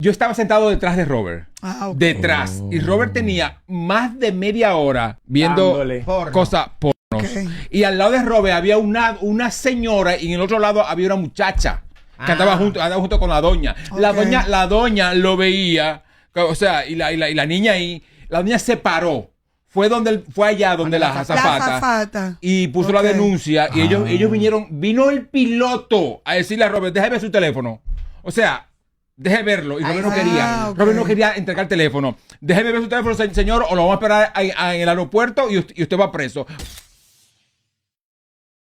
Yo estaba sentado detrás de Robert. Ok. Detrás. Y Robert tenía más de media hora viendo Dándole. cosas pornos. Ok. Y al lado de Robert había una señora y en el otro lado había una muchacha que andaba junto con la doña. La Ok. doña lo veía, o sea, y la niña ahí, la doña se paró. Fue allá donde la La azafata. azafata. Y puso la Ok. denuncia. Y ellos vino el piloto a decirle a Robert, déjame ver su teléfono. O sea, deje verlo. Y Robert no quería. ok. Robert no quería entregar el teléfono. Déjeme ver su teléfono, señor, o lo vamos a esperar en el aeropuerto y usted va preso.